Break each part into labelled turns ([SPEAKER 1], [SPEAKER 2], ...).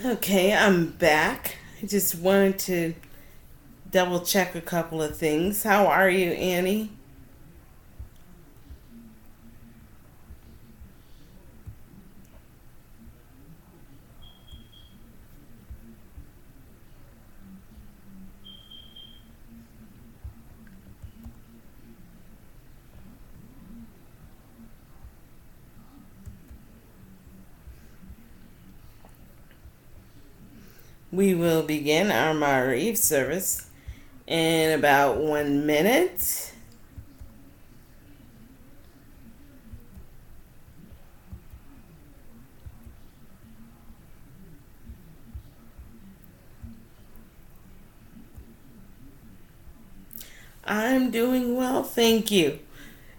[SPEAKER 1] Okay, I'm back. I just wanted to double check a couple of things. How are you, Annie? We will begin our Marif service in about 1 minute. I'm doing well, thank you.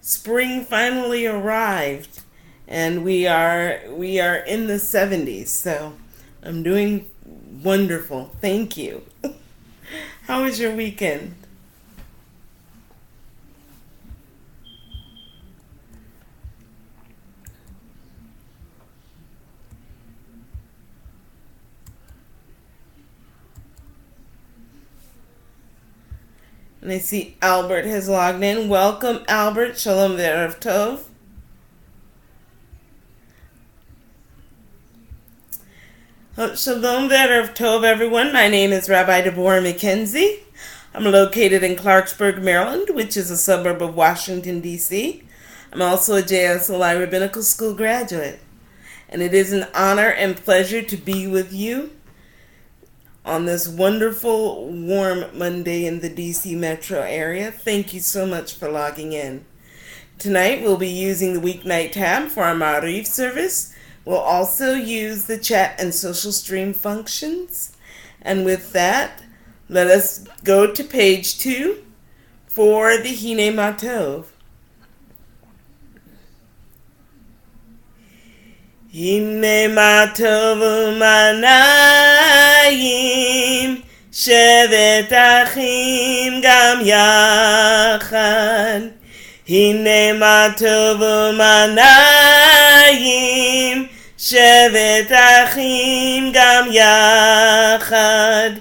[SPEAKER 1] Spring finally arrived, and we are in the 70s, so I'm doing wonderful. Thank you. How was your weekend? And I see Albert has logged in. Welcome, Albert. Shalom Ve'erev Tov. Shalom Ve'erev Tov, everyone. My name is Rabbi Deborah McKenzie. I'm located in Clarksburg, Maryland, which is a suburb of Washington, D.C. I'm also a JSLI Rabbinical School graduate. And it is an honor and pleasure to be with you on this wonderful, warm Monday in the DC metro area. Thank you so much for logging in. Tonight we'll be using the weeknight tab for our Ma'arif service. We'll also use the chat and social stream functions. And with that, let us go to page 2 for the Hine Matov. Hine Matov u'manayim shevet achim gam yachad. Hine matov u'manayim shevet achim gam yachad.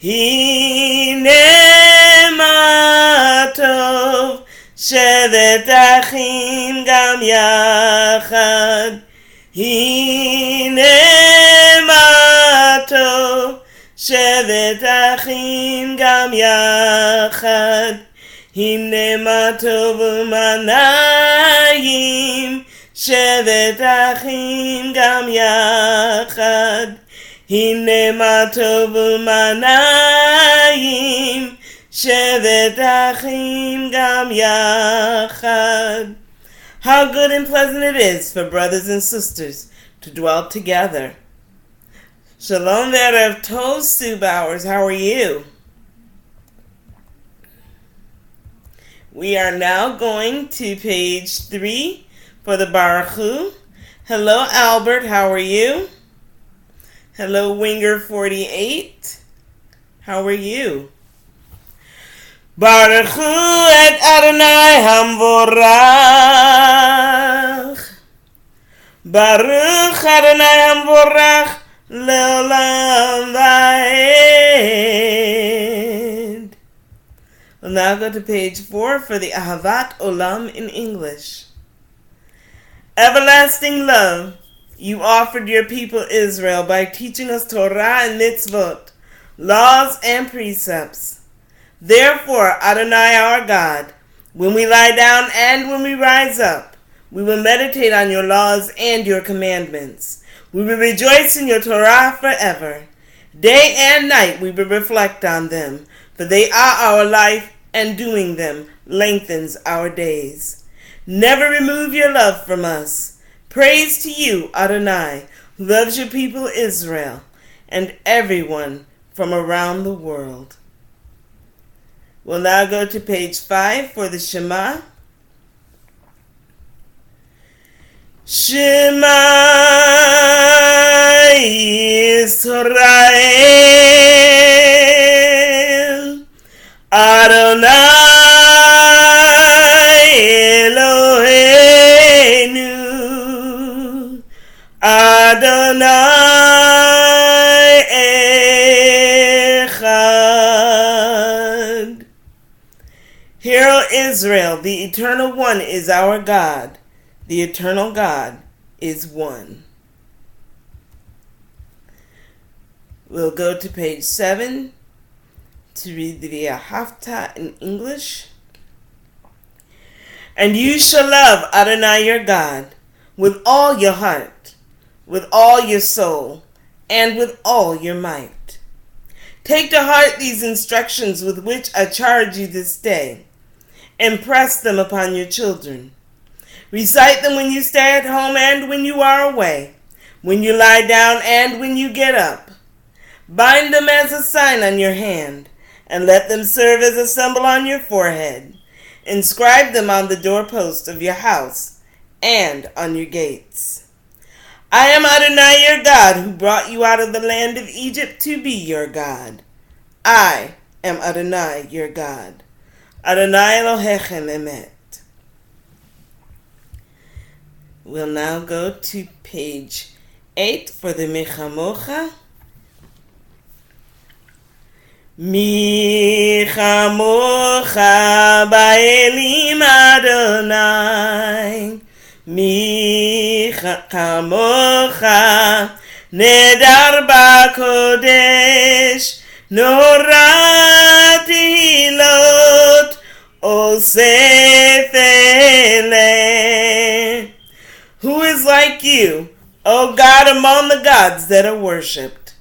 [SPEAKER 1] Hine matov shevet achim gam yachad. Hine matov shevet achim gam yachad. Hine matov u'manayim shevet achim gam yachad. Hine matov u'manayim shevet achim gam yachad. How good and pleasant it is for brothers and sisters to dwell together. Shalom Ve'erev Tov, Sue Bowers. How are you? We are now going to page 3 for the Baruch Hu. Hello, Albert. How are you? Hello, Winger48. How are you? Baruch Hu et Adonai Hamvorach. Baruch Adonai Hamvorach le'olam va'ed. We'll now go to page 4 for the Ahavat Olam in English. Everlasting love, you offered your people Israel by teaching us Torah and mitzvot, laws and precepts. Therefore, Adonai our God, when we lie down and when we rise up, we will meditate on your laws and your commandments. We will rejoice in your Torah forever. Day and night we will reflect on them, for they are our life, and doing them lengthens our days. Never remove your love from us. Praise to you, Adonai, who loves your people Israel, and everyone from around the world. We'll now go to page 5 for the Shema. Shema Yisrael, Adonai Eloheinu, Adonai Israel, the Eternal One is our God. The Eternal God is one. We'll go to page 7 to read the V'ahavta in English. And you shall love Adonai your God with all your heart, with all your soul, and with all your might. Take to heart these instructions with which I charge you this day. Impress them upon your children. Recite them when you stay at home and when you are away, when you lie down and when you get up. Bind them as a sign on your hand, and let them serve as a symbol on your forehead. Inscribe them on the doorpost of your house and on your gates. I am Adonai your God, who brought you out of the land of Egypt to be your God. I am Adonai your God. Adonai Elohechem Emet. We'll now go to page 8 for the Mechamocha. Mi chamocha ba'elim Adonai, mi chamocha nedar ba'kodesh, nora tehilot osef eleh. Who is like you, O God, among the gods that are worshipped?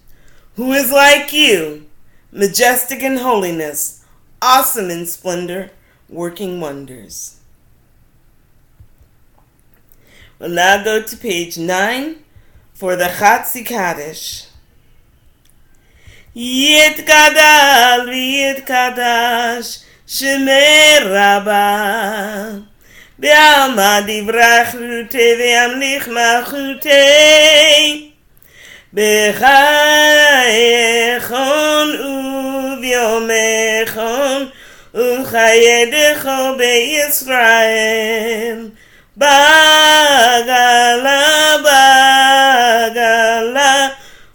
[SPEAKER 1] Who is like you, majestic in holiness, awesome in splendor, working wonders? We'll now go to page 9 for the Chatzi Kaddish. Yitgadal v'yitkadash Shemei Rabba B'alma divrach rutei v'yamlich malchutei B'chayechon u'v'yomechon u'chayedecho be'Yisrael Bagala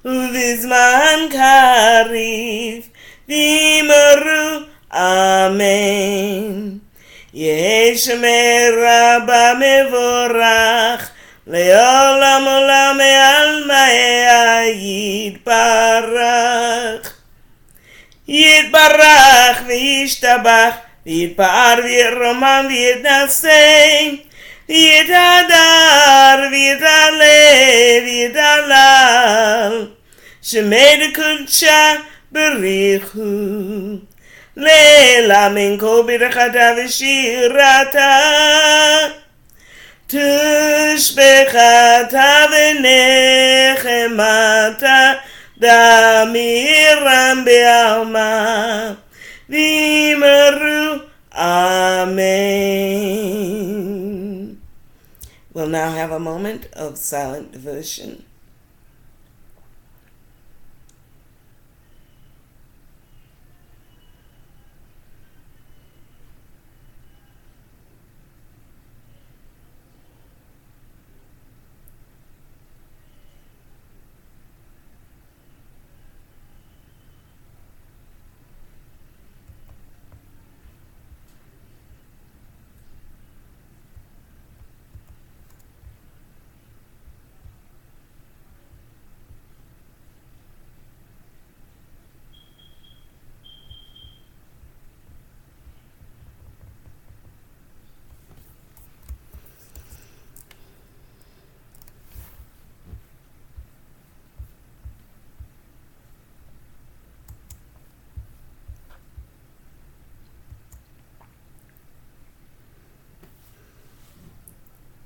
[SPEAKER 1] u'vizman karif v'yimaru Amen. Yeh Shemei Rabba mevorach Le'olam olam me'almai yitbarach Yitbarach v'yishtabach V'yitpa'ar v'yiromam v'yitnasei V'yitadar v'yitale v'yitalal Shemei d'kudsha berichu Leila min kol birchata v'shirata Tushbechata v'nechemata Damiram be'alma V'yimaru Amen. We'll now have a moment of silent devotion.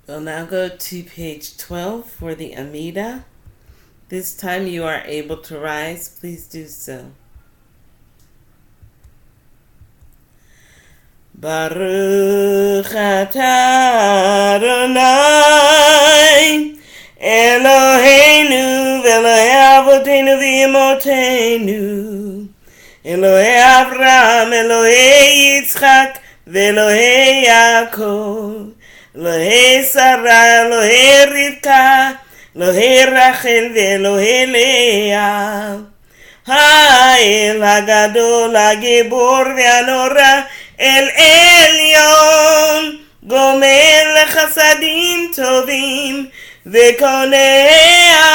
[SPEAKER 1] We'll now go to page 12 for the Amida. This time you are able to rise. Please do so. Baruch atah Adonai Eloheinu v'Elokei avoteinu v'imotenu Elokei Avraham, Elokei Yitzchak v'Elokei Yaakov Elohei Sarah, Elohei Rivka, Elohei Rachel ve'Elohei Leah. Ha'el ha'gadol ha'gibor ve'anora, אל עליון, גומל לחסדים טובים, וקונה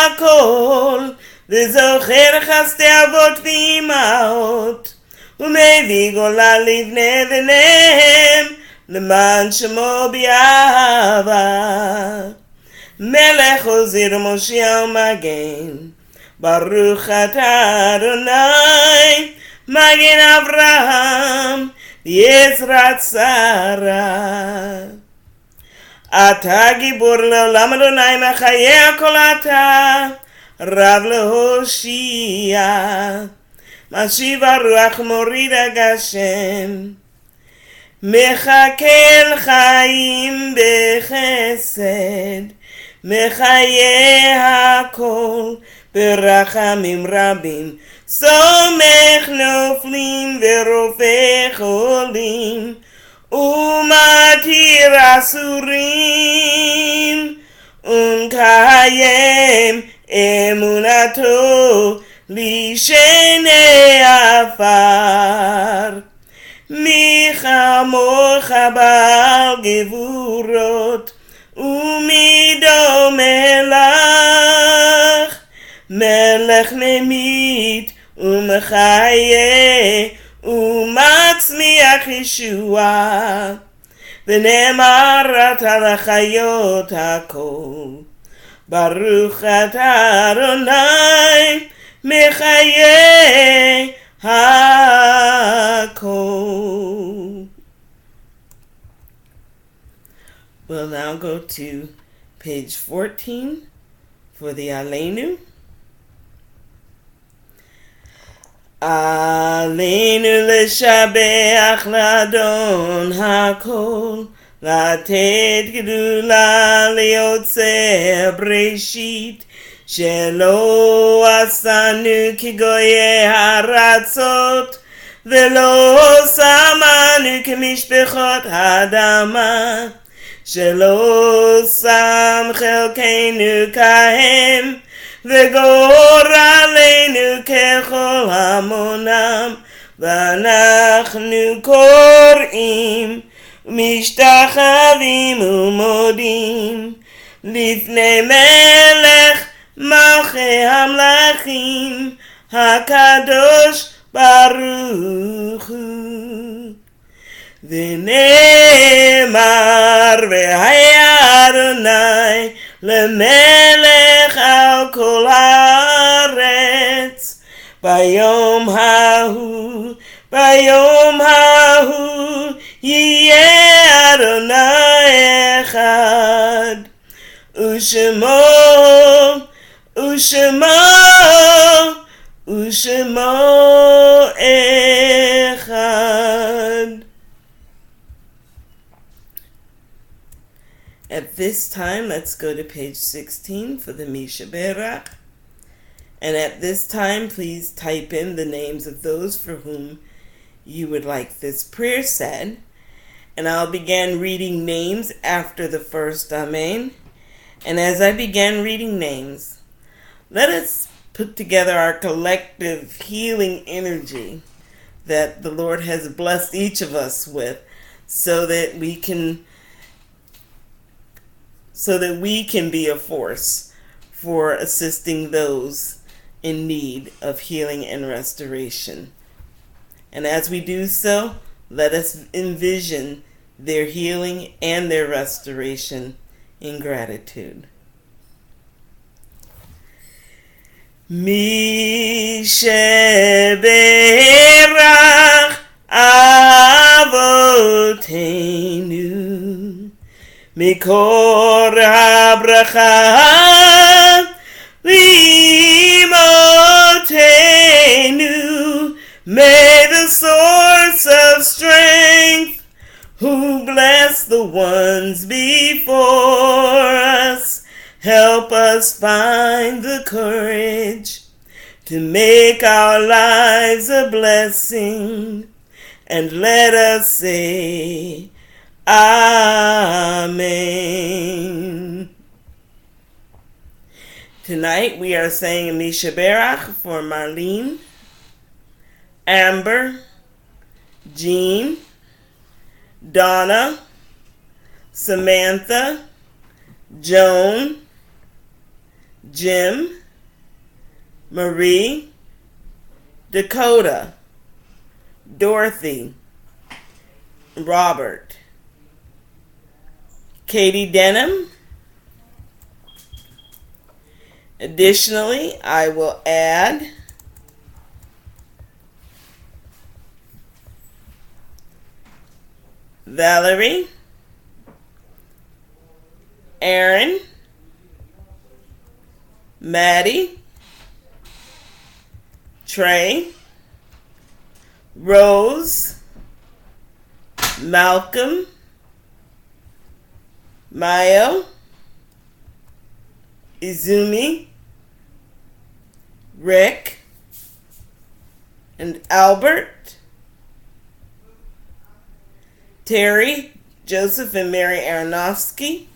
[SPEAKER 1] הכל, וזוכר חסדי אבות ואימהות, ומביא גולה לבני בניהם, למען שמו באהבה. מלך עוזר ומושיע ומגן, ברוך אתה אדוני, מגן אברהם, יעזרת שרה. אתה גיבור לעולם אדוני, מחיה הכל אתה, רב להושיע. משיב הרוח מוריד הגשם, מחכה חיים בחסד, מחיה הכל ברחמים רבים, סומך נופלים ורופא חולים, ומתיר אסורים, ומקיים אמונתו לשני עפר. מי כמוך בעל גבורות, ומי דומה לך, מלך ממית ומחיה, ומצמיח ישועה. ונאמרת לחיות הכל, ברוך אתה אדוני, מחיה הכל. We'll now go to page 14 for the Aleinu. עלינו לשבח לאדון הכל, לתת גדולה ליוצא בראשית, שלא עשנו כגויי הארצות, ולא שמנו כמשפחות האדמה, שלא שם חלקנו כהם, וגורלנו ככל המונם, ואנחנו קוראים משתחווים ומודים לפני מלך מלכי המלכים, הקדוש ברוך הוא. ונאמר והיה אדוני למלך על כל הארץ, ביום ההוא יהיה אדוני אחד, ושמו אחד. At this time, let's go to page 16 for the Mishaberach. And at this time, please type in the names of those for whom you would like this prayer said. And I'll begin reading names after the first Amen. And as I begin reading names, let us put together our collective healing energy that the Lord has blessed each of us with, so that we can be a force for assisting those in need of healing and restoration. And as we do so, let us envision their healing and their restoration in gratitude. Mishaberach Avotenu Mikor habracha Limotenu. May the source of strength, who bless the ones before us, help us find the courage to make our lives a blessing, and let us say Amen. Tonight we are saying a Mishaberach for Marlene, Amber, Jean, Donna, Samantha, Joan, Jim, Marie, Dakota, Dorothy, Robert, Katie Denham. Additionally, I will add Valerie, Aaron, Maddie, Trey, Rose, Malcolm, Mayo, Izumi, Rick, and Albert, Terry, Joseph, and Mary Aronofsky.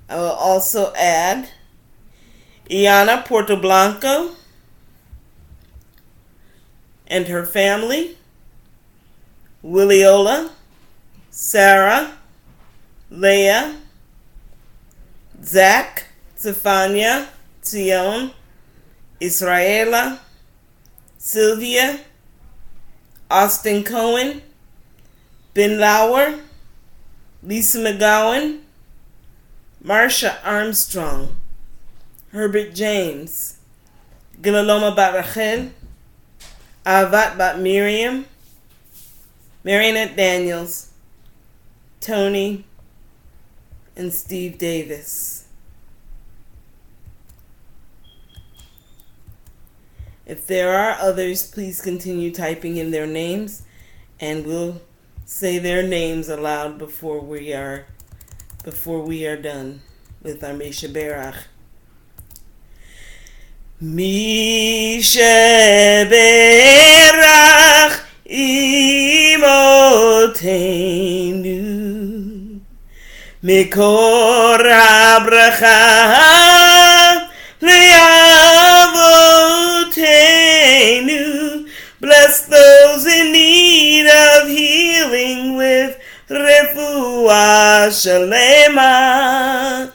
[SPEAKER 1] I will also add Iana Portoblanco and her family, Williola, Sarah, Leah, Zach, Stefania, Tion, Israela, Sylvia, Austin Cohen, Ben Lauer, Lisa McGowan, Marsha Armstrong, Herbert James, Gilaloma Bat Rachel, Avat Bat Miriam, Marionette Daniels, Tony, and Steve Davis. If there are others, please continue typing in their names, and we'll say their names aloud before we are done with our Misha Berach. Misha Berach Imotenu Mikor HaBracha Le'avotenu. Bless those in need of healing with Refuah Shalema,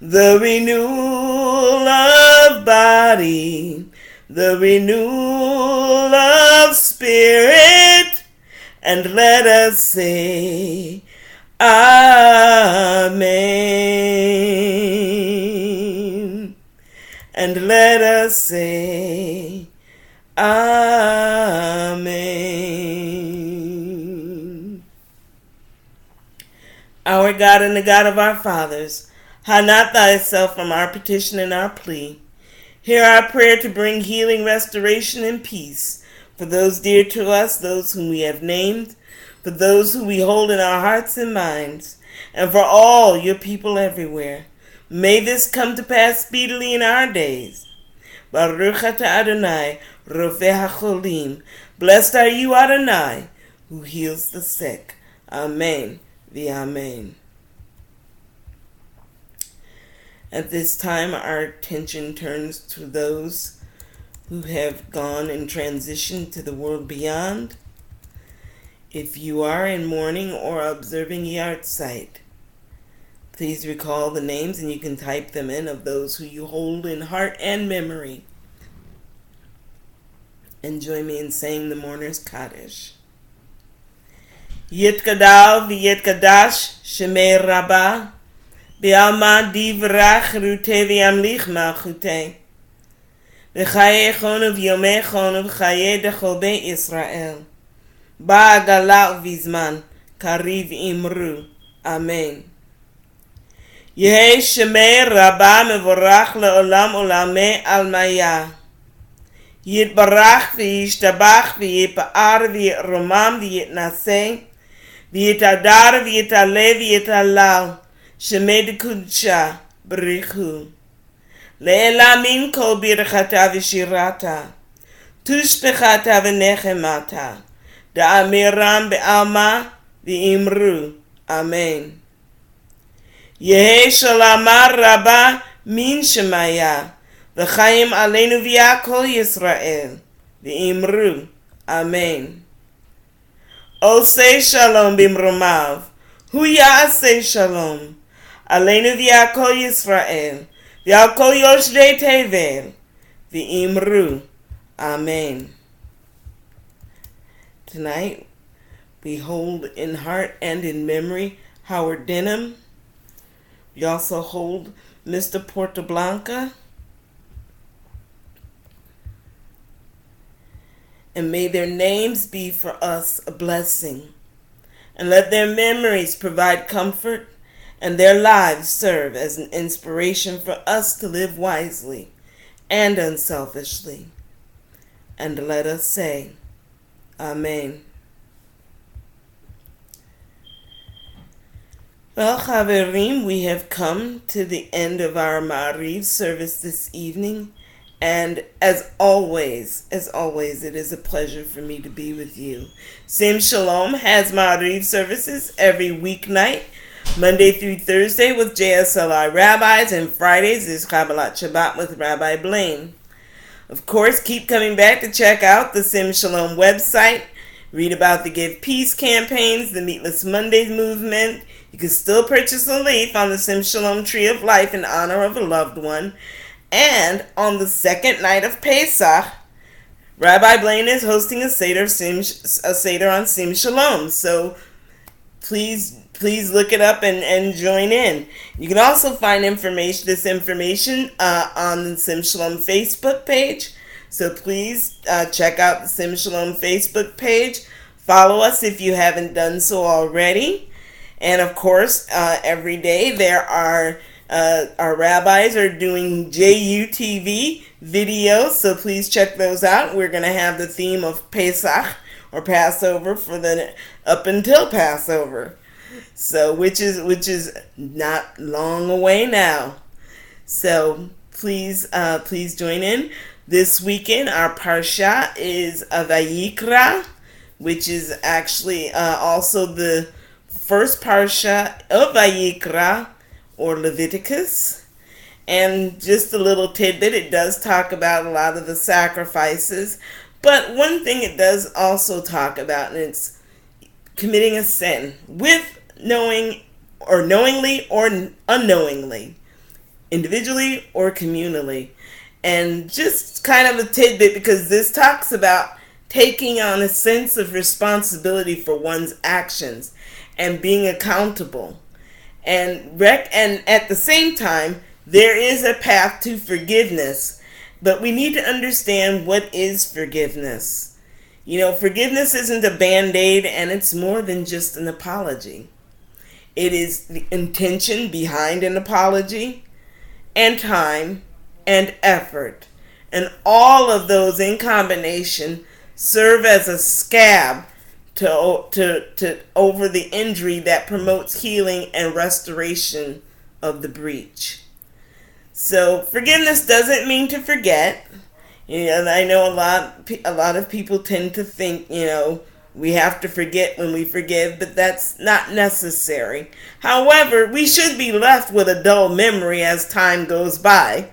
[SPEAKER 1] the renewal of body, the renewal of spirit, and let us say Amen. And let us say Amen. Our God and the God of our fathers, hide not thyself from our petition and our plea. Hear our prayer to bring healing, restoration, and peace for those dear to us, those whom we have named, for those who we hold in our hearts and minds, and for all your people everywhere. May this come to pass speedily in our days. Baruch atah Adonai, Rofeh HaCholim. Blessed are you, Adonai, who heals the sick. Amen. Amen. At this time, our attention turns to those who have gone and transitioned to the world beyond. If you are in mourning or observing yahrzeit, please recall the names, and you can type them in, of those who you hold in heart and memory. And join me in saying the mourner's Kaddish. Yitkadal v'yitkadash shemei Rabbi B'alma divrach rute v'yamlich malchute v'chaye chonu v'yomei chonu v'chaye dechol bei Israel ba'agala v'zman kariv imru. Amen. Yehi shemei Rabbi mevorach le'olam olamei almaya. Yitbarach v'yishtabach v'yipa'ar v'yitromam v'yitnaseh v'yitadar v'yitaleh v'yitalal shemei dekudsha b'richu le'elamin kol birchata v'shirata tushpechata v'nechemata da'amiram be'alma v'imru. Amen. Yehi shalama rabba min shemaya v'chaim aleinu v'yakol Yisrael v'imru. Amen. Oseh shalom bimromav. Hu ya'aseh shalom. Aleinu v'yakol Yisrael. V'yakol yoshdei tevel. V'imru. Amen. Tonight, we hold in heart and in memory Howard Denham. We also hold Mr. Portablanca. And may their names be for us a blessing. And let their memories provide comfort and their lives serve as an inspiration for us to live wisely and unselfishly. And let us say, Amen. Well, Chaverim, we have come to the end of our Ma'ariv service this evening. And as always, it is a pleasure for me to be with you. Sim Shalom has Ma'ariv services every weeknight, Monday through Thursday with JSLI rabbis, and Fridays is Kabbalat Shabbat with Rabbi Blaine. Of course, keep coming back to check out the Sim Shalom website, read about the Give Peace campaigns, the Meatless Mondays movement. You can still purchase a leaf on the Sim Shalom Tree of Life in honor of a loved one. And on the second night of Pesach, Rabbi Blaine is hosting a Seder on Sim Shalom. So please look it up and join in. You can also find this information on the Sim Shalom Facebook page. So please check out the Sim Shalom Facebook page. Follow us if you haven't done so already. And of course, every day there are our rabbis are doing JUTV videos, so please check those out. We're going to have the theme of Pesach or Passover for the up until Passover, so which is not long away now. So please join in. This weekend our parsha is Vayikra, which is actually also the first parsha of Vayikra, or Leviticus. And just a little tidbit, it does talk about a lot of the sacrifices, but one thing it does also talk about, and it's committing a sin with knowingly or unknowingly, individually or communally. And just kind of a tidbit, because this talks about taking on a sense of responsibility for one's actions and being accountable. And at the same time, there is a path to forgiveness, but we need to understand what is forgiveness. You know, forgiveness isn't a band-aid, and it's more than just an apology. It is the intention behind an apology, and time, and effort. And all of those in combination serve as a scab to over the injury that promotes healing and restoration of the breach. So forgiveness doesn't mean to forget. You know, I know a lot of people tend to think, you know, we have to forget when we forgive, but that's not necessary. However, we should be left with a dull memory as time goes by.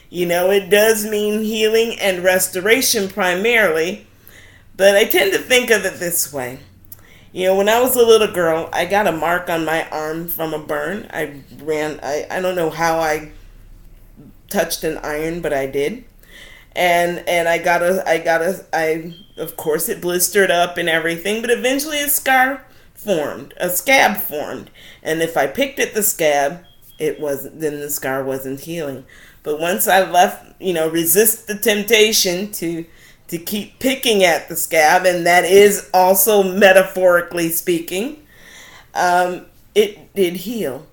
[SPEAKER 1] You know, it does mean healing and restoration primarily, but I tend to think of it this way. You know, when I was a little girl, I got a mark on my arm from a burn. I don't know how I touched an iron, but I did. And of course it blistered up and everything, but eventually a scab formed. And if I picked at the scab, then the scar wasn't healing. But once I resist the temptation to keep picking at the scab, and that is also metaphorically speaking, it did heal.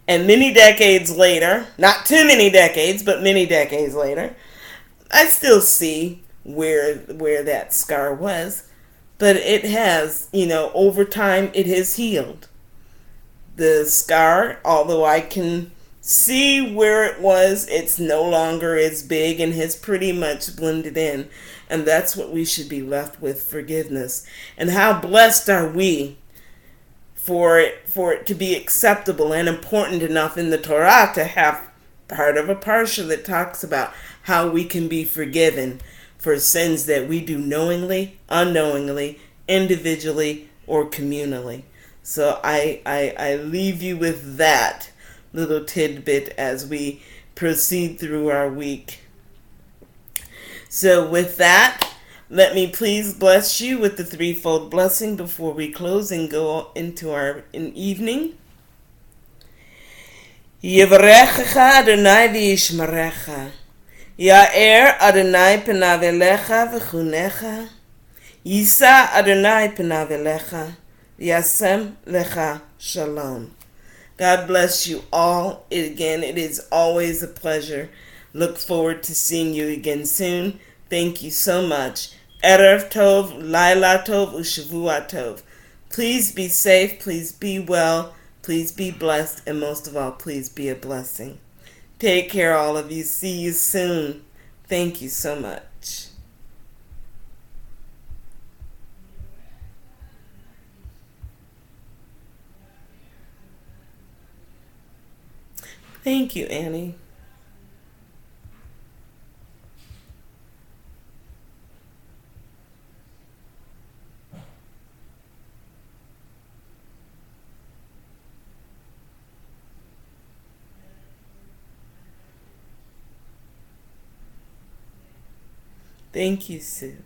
[SPEAKER 1] And many decades later, not too many decades, but many decades later, I still see where that scar was, but it has, over time it has healed. The scar, although I can see where it was, it's no longer as big and has pretty much blended in. And that's what we should be left with, forgiveness. And how blessed are we for it to be acceptable and important enough in the Torah to have part of a parsha that talks about how we can be forgiven for sins that we do knowingly, unknowingly, individually, or communally. So I leave you with that little tidbit as we proceed through our week. So with that, let me please bless you with the threefold blessing before we close and go into our evening. Yivrechecha Adonai v'yishmerecha. Ya'er Adonai panav elecha v'chunecha. Yisa Adonai panav elecha v'yasem lecha shalom. God bless you all. Again, it is always a pleasure. Look forward to seeing you again soon. Thank you so much. Erev Tov, Laila Tov, Ushavua Tov. Please be safe. Please be well. Please be blessed. And most of all, please be a blessing. Take care, all of you. See you soon. Thank you so much. Thank you, Annie. Thank you, Sue.